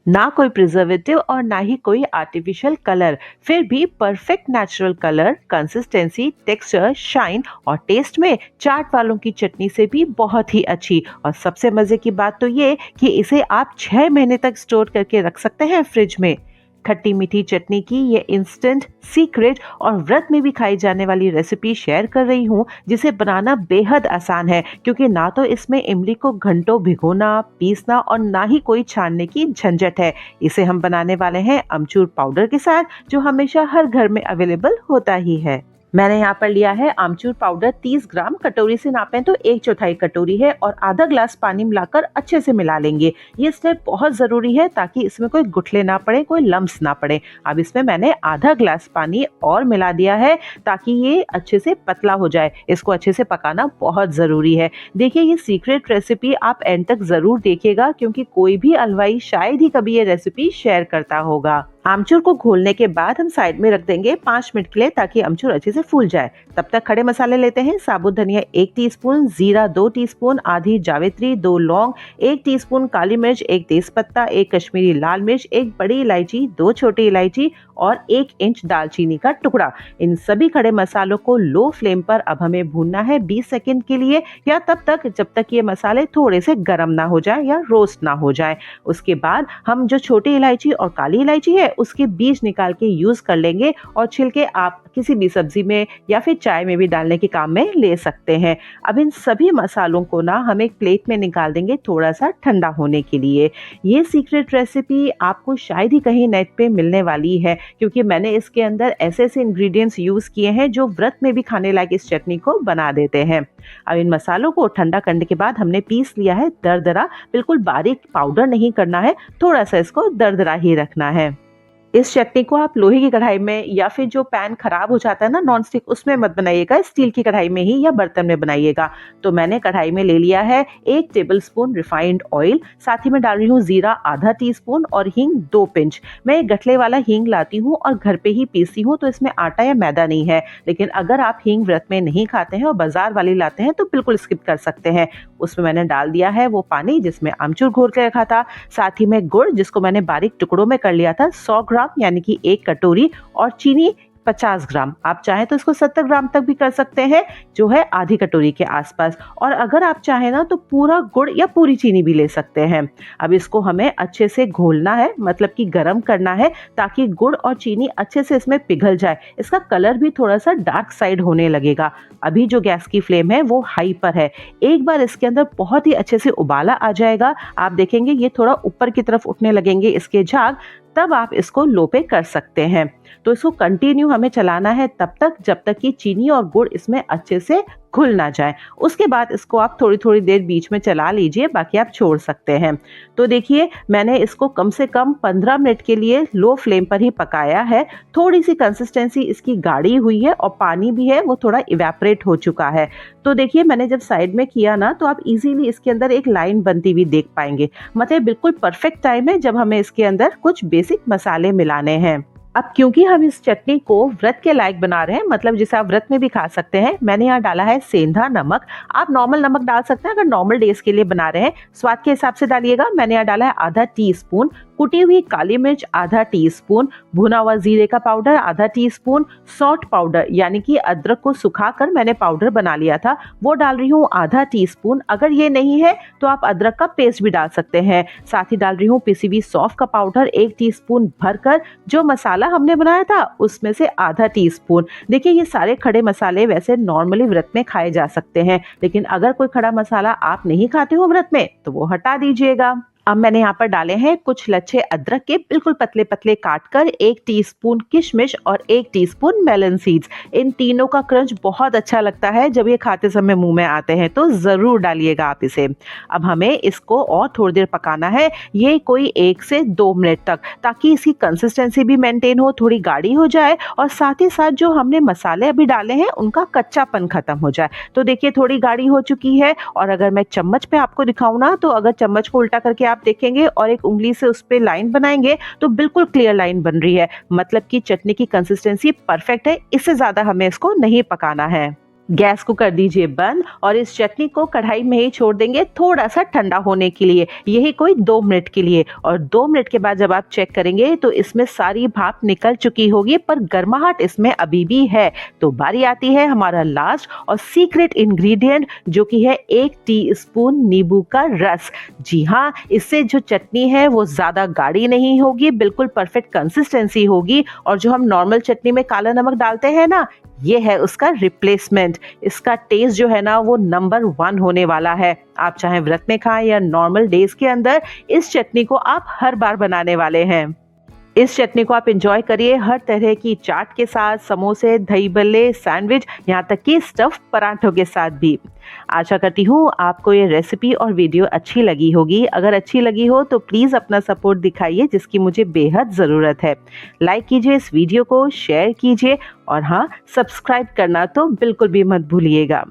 ना कोई प्रिजर्वेटिव और ना ही कोई आर्टिफिशियल कलर, फिर भी perfect natural colour, consistency, texture, shine और टेस्ट में चाट वालों की चटनी से भी बहुत ही अच्छी। और सबसे मजे की बात तो ये कि इसे आप 6 महीने तक स्टोर करके रख सकते हैं फ्रिज में। खट्टी मीठी चटनी की ये इंस्टेंट सीक्रेट और व्रत में भी खाई जाने वाली रेसिपी शेयर कर रही हूँ, जिसे बनाना बेहद आसान है, क्योंकि ना तो इसमें इमली को घंटों भिगोना, पीसना और ना ही कोई छानने की झंझट है। इसे हम बनाने वाले हैं अमचूर पाउडर के साथ, जो हमेशा हर घर में अवेलेबल होता ही है। मैंने यहाँ पर लिया है आमचूर पाउडर 30 ग्राम, कटोरी से नापें तो 1/4 कटोरी है, और आधा ग्लास पानी मिलाकर अच्छे से मिला लेंगे। ये स्टेप बहुत ज़रूरी है ताकि इसमें कोई गुठले ना पड़े, कोई लम्स ना पड़े। अब इसमें मैंने आधा ग्लास पानी और मिला दिया है ताकि ये अच्छे से पतला हो जाए। इसको अच्छे से पकाना बहुत ज़रूरी है। देखिए, ये सीक्रेट रेसिपी आप एंड तक ज़रूर देखिएगा, क्योंकि कोई भी हलवाई शायद ही कभी ये रेसिपी शेयर करता होगा। आमचूर को घोलने के बाद हम साइड में रख देंगे 5 मिनट के लिए, ताकि आमचूर अच्छे से फूल जाए। तब तक खड़े मसाले लेते हैं। साबुत धनिया 1 टीस्पून, जीरा 2 टीस्पून, आधी जावित्री, 2 लौंग, 1 टीस्पून काली मिर्च, 1 तेजपत्ता, 1 कश्मीरी लाल मिर्च, 1 बड़ी इलायची, 2 छोटी इलायची और 1 इंच दालचीनी का टुकड़ा। इन सभी खड़े मसालों को लो फ्लेम पर अब हमें भूनना है 20 सेकंड के लिए, या तब तक जब तक ये मसाले थोड़े से गर्म ना हो जाए या रोस्ट ना हो जाए। उसके बाद हम जो छोटी इलायची और काली इलायची है उसके बीज निकाल के यूज कर लेंगे, और छिलके आप किसी भी सब्जी में या फिर चाय में भी डालने के काम में ले सकते हैं। अब इन सभी मसालों को ना हम एक प्लेट में निकाल देंगे थोड़ा सा ठंडा होने के लिए। ये सीक्रेट रेसिपी आपको शायद ही कहीं नेट पे मिलने वाली है, क्योंकि मैंने इसके अंदर ऐसे ऐसे इंग्रेडिएंट्स यूज किए हैं जो व्रत में भी खाने लायक इस चटनी को बना देते हैं। अब इन मसालों को ठंडा करने के बाद हमने पीस लिया है दरदरा। बिल्कुल बारीक पाउडर नहीं करना है, थोड़ा सा इसको दरदरा ही रखना है। इस चटनी को आप लोहे की कढ़ाई में या फिर जो पैन खराब हो जाता है ना नॉन स्टिक, उसमें मत बनाइएगा, स्टील की कढ़ाई में ही या बर्तन में बनाइएगा। तो मैंने कढ़ाई में ले लिया है 1 टेबलस्पून रिफाइंड ऑयल, साथ ही में डाल रही हूँ जीरा आधा टीस्पून और हींग 2 पिंच। मैं एक गठले वाला हींग लाती हूँ और घर पे ही पीसती हूँ, तो इसमें आटा या मैदा नहीं है। लेकिन अगर आप हींग व्रत में नहीं खाते हैं और बाजार वाली लाते हैं तो बिल्कुल स्किप कर सकते हैं। उसमें मैंने डाल दिया है वो पानी जिसमें आमचूर घोल के रखा था, साथ ही में गुड़ जिसको मैंने बारीक टुकड़ों में कर लिया था 100 ग्राम यानी कि 1 कटोरी, और चीनी 50 ग्राम। आप चाहें तो इसको 70 ग्राम तक भी कर सकते हैं, जो है आधी कटोरी के आसपास। और अगर आप चाहें ना तो पूरा गुड़ या पूरी चीनी भी ले सकते हैं। अब इसको हमें अच्छे से घोलना है, मतलब कि गर्म करना है, ताकि गुड़ और चीनी अच्छे से इसमें पिघल जाए। इसका कलर भी थोड़ा सा डार्क साइड होने लगेगा। अभी जो गैस की फ्लेम है वो हाई पर है। एक बार इसके अंदर बहुत ही अच्छे से उबाला आ जाएगा, आप देखेंगे ये थोड़ा ऊपर की तरफ उठने लगेंगे इसके झाग, तब आप इसको लो पे कर सकते हैं। तो इसको कंटिन्यू हमें चलाना है तब तक जब तक कि चीनी और गुड़ इसमें अच्छे से घुल ना जाए। उसके बाद इसको आप थोड़ी थोड़ी देर बीच में चला लीजिए, बाकी आप छोड़ सकते हैं। तो देखिए, मैंने इसको कम से कम 15 मिनट के लिए लो फ्लेम पर ही पकाया है। थोड़ी सी कंसिस्टेंसी इसकी गाढ़ी हुई है और पानी भी है वो थोड़ा इवेपोरेट हो चुका है। तो देखिए, मैंने जब साइड में किया ना तो आप इजीली इसके अंदर एक लाइन बनती हुई देख पाएंगे। मतलब बिल्कुल परफेक्ट टाइम है जब हमें इसके अंदर कुछ बेसिक मसाले मिलाने हैं। अब क्योंकि हम इस चटनी को व्रत के लायक बना रहे हैं, मतलब जिसे आप व्रत में भी खा सकते हैं, मैंने यहाँ डाला है सेंधा नमक। आप नॉर्मल नमक डाल सकते हैं अगर नॉर्मल डेज के लिए बना रहे हैं, स्वाद के हिसाब से डालिएगा। मैंने यहाँ डाला है आधा टीस्पून। कुटी हुई काली मिर्च आधा टीस्पून, भुना हुआ जीरे का पाउडर आधा टीस्पून, सौंठ पाउडर यानी कि अदरक को सुखाकर मैंने पाउडर बना लिया था वो डाल रही हूँ आधा टीस्पून। अगर ये नहीं है तो आप अदरक का पेस्ट भी डाल सकते हैं। साथ ही डाल रही हूँ पिसी हुई सौंफ का पाउडर 1 टीस्पून भरकर। जो मसाला हमने बनाया था उसमें से आधा टीस्पून। देखिए, ये सारे खड़े मसाले वैसे नॉर्मली व्रत में खाए जा सकते हैं, लेकिन अगर कोई खड़ा मसाला आप नहीं खाते हो व्रत में तो वो हटा दीजिएगा। अब मैंने यहाँ पर डाले हैं कुछ लच्छे अदरक के, बिल्कुल पतले पतले काटकर, 1 टीस्पून किशमिश और 1 टीस्पून मेलन सीड्स। इन तीनों का क्रंच बहुत अच्छा लगता है जब ये खाते समय मुंह में आते हैं, तो ज़रूर डालिएगा आप इसे। अब हमें इसको और थोड़ी देर पकाना है, ये कोई 1 से 2 मिनट तक, ताकि इसकी कंसिस्टेंसी भी मेंटेन हो, थोड़ी गाढ़ी हो जाए, और साथ ही साथ जो हमने मसाले अभी डाले हैं उनका कच्चापन खत्म हो जाए। तो देखिए, थोड़ी गाढ़ी हो चुकी है, और अगर मैं चम्मच पे आपको दिखाऊं ना, तो अगर चम्मच को उल्टा करके आप देखेंगे और एक उंगली से उस पे लाइन बनाएंगे तो बिल्कुल क्लियर लाइन बन रही है। मतलब कि चटनी की कंसिस्टेंसी परफेक्ट है। इससे ज्यादा हमें इसको नहीं पकाना है। गैस को कर दीजिए बंद और इस चटनी को कढ़ाई में ही छोड़ देंगे थोड़ा सा ठंडा होने के लिए, यही कोई 2 मिनट के लिए। और 2 मिनट के बाद जब आप चेक करेंगे तो इसमें सारी भाप निकल चुकी होगी, पर गर्माहट इसमें अभी भी है। तो बारी आती है हमारा लास्ट और सीक्रेट इंग्रेडिएंट, जो कि है 1 टीस्पून नींबू का रस। जी हाँ, इससे जो चटनी है वो ज़्यादा गाढ़ी नहीं होगी, बिल्कुल परफेक्ट कंसिस्टेंसी होगी। और जो हम नॉर्मल चटनी में काला नमक डालते हैं ना, ये है उसका रिप्लेसमेंट। इसका टेस्ट जो है ना वो नंबर 1 होने वाला है। आप चाहे व्रत में खाएं या नॉर्मल डेज के अंदर, इस चटनी को आप हर बार बनाने वाले हैं। इस चटनी को आप एंजॉय करिए हर तरह की चाट के साथ, समोसे, दही बल्ले, सैंडविच, यहाँ तक कि स्टफ पराठों के साथ भी। आशा करती हूँ आपको ये रेसिपी और वीडियो अच्छी लगी होगी। अगर अच्छी लगी हो तो प्लीज़ अपना सपोर्ट दिखाइए, जिसकी मुझे बेहद ज़रूरत है। लाइक कीजिए इस वीडियो को, शेयर कीजिए और हाँ, सब्सक्राइब करना तो बिल्कुल भी मत भूलिएगा।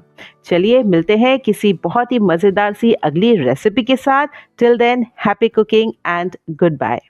चलिए मिलते हैं किसी बहुत ही मज़ेदार सी अगली रेसिपी के साथ। Till then, happy cooking and good bye.